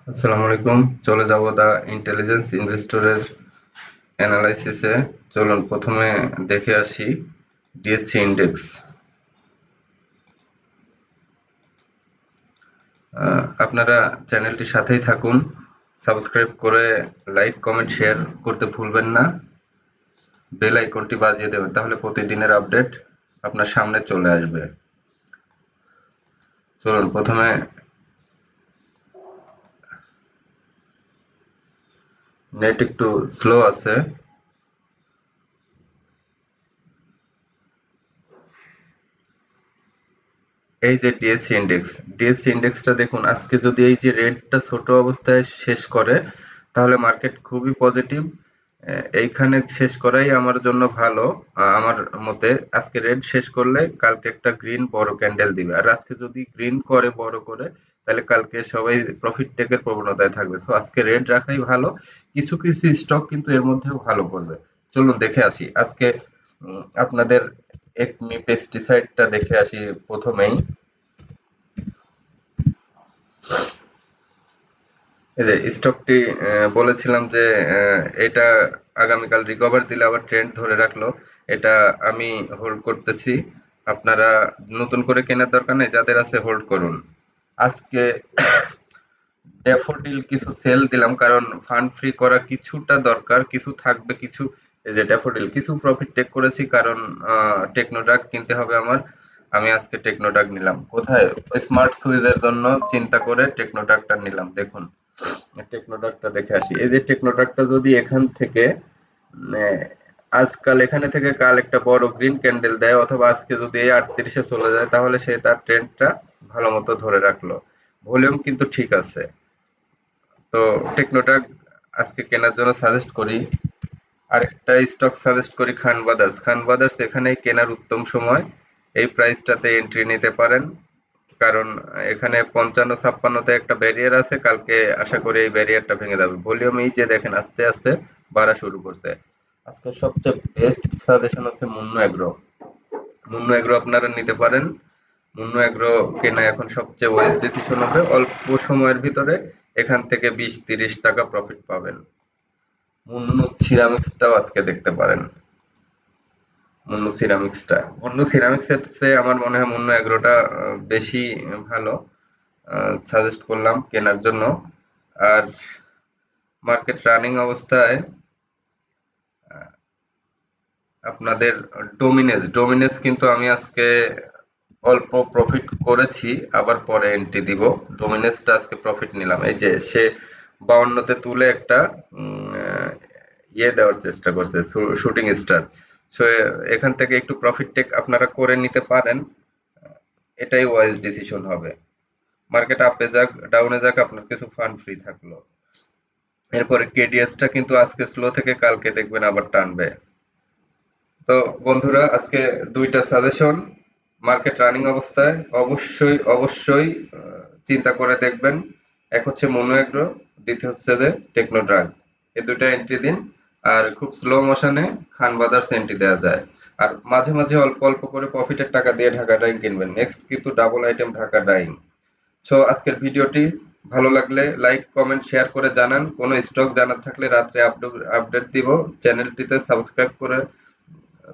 আসসালামু আলাইকুম। চলে যাব দা ইন্টেলিজেন্স ইনভেস্টরের অ্যানালাইসিসে। চলুন প্রথমে দেখে আসি ডিএসসি ইন্ডেক্স। আপনারা চ্যানেলটির সাথেই থাকুন, সাবস্ক্রাইব করে লাইক কমেন্ট শেয়ার করতে ভুলবেন না, বেল আইকনটি বাজিয়ে দেবেন, তাহলে প্রতিদিনের আপডেট আপনার সামনে চলে আসবে। চলুন প্রথমে নেট একটু স্লো আছে। এই যে ডিএসসি ইন্ডেক্সটা দেখুন, আজকে যদি এই যে রেডটা ছোট অবস্থায় শেষ করে তাহলে মার্কেট খুবই পজিটিভ। এইখানে শেষ করাই আমার জন্য ভালো। আমার মতে আজকে রেড শেষ করলে কালকে একটা গ্রিন বড় ক্যান্ডেল দিবে, আর আজকে যদি গ্রিন করে বড় করে তাহলে কালকে সবাই প্রফিট টেকের প্রবণতায় থাকবে। তো আজকে রেড রাখাই ভালো। কিছু কিছু স্টক কিন্তু এর মধ্যেও ভালো করবে। চলুন দেখে আসি আজকে। আপনাদের একমি পেস্টিসাইডটা দেখে আসি প্রথমেই। এই যে স্টকটি বলেছিলাম যে এটা আগামীকাল রিকভার দিলে আবার ট্রেন্ড ধরে রাখলো। এটা আমি হোল্ড করতেছি। আপনারা নতুন করে কেনার দরকার নেই, যাদের আছে হোল্ড করুন। আজকে ড্যাফোডিল কিছু সেল দিলাম, কারণ ফান্ড ফ্রি করা কিছুটা দরকার, কিছু থাকবে কিছু। এই যে ড্যাফোডিল কিছু প্রফিট টেক করেছি, কারণ টেকনোডাক কিনতে হবে আমার। আমি আজকে টেকনোডাক নিলাম কোথায়, স্মার্ট সুইচের জন্য চিন্তা করে টেকনোডাকটা নিলাম। দেখুন টেকনোডাকটা দেখে আসি। এই যে টেকনোডাকটা যদি এখান থেকে আহ, আজকাল এখানে থেকে কাল একটা বড় গ্রিন ক্যান্ডেল দেয়, অথবা আজকে যদি এই 38-এ চলে যায়, তাহলে সে তার ট্রেন্ডটা ভালো মতো ধরে রাখলো। ভলিউম কিন্তু ঠিক আছে। তো টেকনোটাক আজকে কেনার জন্য সাজেস্ট করি। আরেকটা স্টক সাজেস্ট করি, খান ব্রাদার্স। খান ব্রাদার্স এখানে কেনার উত্তম সময়। এই প্রাইসটাতে এন্ট্রি নিতে পারেন, কারণ এখানে 55-56-তে একটা ব্যারিয়ার আছে। কালকে আশা করি এই ব্যারিয়ারটা ভেঙে যাবে। ভলিউম এই যে দেখেন আস্তে আস্তে বাড়া শুরু করছে। আজকে সবচেয়ে বেস্ট সাজেশন হচ্ছে মুন্নু এগ্রো। মুন্নু এগ্রো আপনারা নিতে পারেন। মুন্নু এগ্রো কেনা এখন সবচেয়ে ওয়াইজ ডিসিশন হবে। অল্প সময়ের ভিতরে এখান থেকে 20-30 টাকা প্রফিট পাবেন। মুন্নু সিরামিক্সটাও আজকে দেখতে পারেন। মুন্নু সিরামিক্সের চেয়ে আমার মনে হয় মুন্নু এগ্রোটা বেশি ভালো। সাজেস্ট করলাম কেনার জন্য। আর মার্কেট রানিং অবস্থায় আপনাদের ডোমিনেজ কিন্তু আমি আজকে অল্প প্রফিট করেছি, আবার পরে এন্ট্রি দিব। ডোমিনেজটা আজকে প্রফিট নিলাম। এই যে সে 52-তে তুলে একটা ইয়ে দেওয়ার চেষ্টা করছে, শুটিং স্টার। সো এখান থেকে একটু প্রফিট টেক আপনারা করে নিতে পারেন। এটাই ওয়াইজ ডিসিশন হবে। মার্কেট আপে যাক ডাউনে যাক, আপনার কিছু ফান্ড ফ্রি থাকলো। এরপরে কেডিএসটা কিন্তু আজকে স্লো থেকে কালকে দেখবেন আবার টানবে। তো বন্ধুরা আজকে দুইটা সাজেশন। মার্কেট রানিং অবস্থায় অবশ্যই অবশ্যই চিন্তা করে দেখবেন। এক হচ্ছে মনো এগ্রো, দ্বিতীয় হচ্ছে যে টেকনো ড্রাগ। এই দুইটা এন্ট্রি দিন। আর খুব স্লো মোশনে খান ব্রাদার্স এন্ট্রি দেওয়া যায়। আর মাঝে মাঝে অল্প অল্প করে প্রফিটের টাকা দিয়ে ঢাকা ডাইং কিনবেন। নেক্সট কিন্তু double item Dhaka Dyeing. So আজকের ভিডিওটি ভালো লাগলে লাইক কমেন্ট শেয়ার করে জানান। কোনো স্টক জানার থাকলে রাত্রে আপডেট দিব। চ্যানেলটিতে সাবস্ক্রাইব করে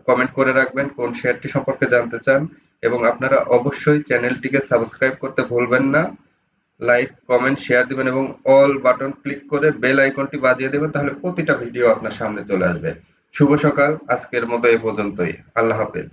কমেন্ট করে রাখবেন কোন শেয়ারটি সম্পর্কে জানতে চান, এবং আপনারা অবশ্যই চ্যানেলটিকে সাবস্ক্রাইব করতে ভুলবেন না। লাইক কমেন্ট শেয়ার দিবেন এবং অল বাটন ক্লিক করে বেল আইকনটি বাজিয়ে দেবেন, তাহলে প্রতিটা ভিডিও আপনার সামনে চলে আসবে। শুভ সকাল। আজকের মতো এ পর্যন্তই। আল্লাহ হাফেজ।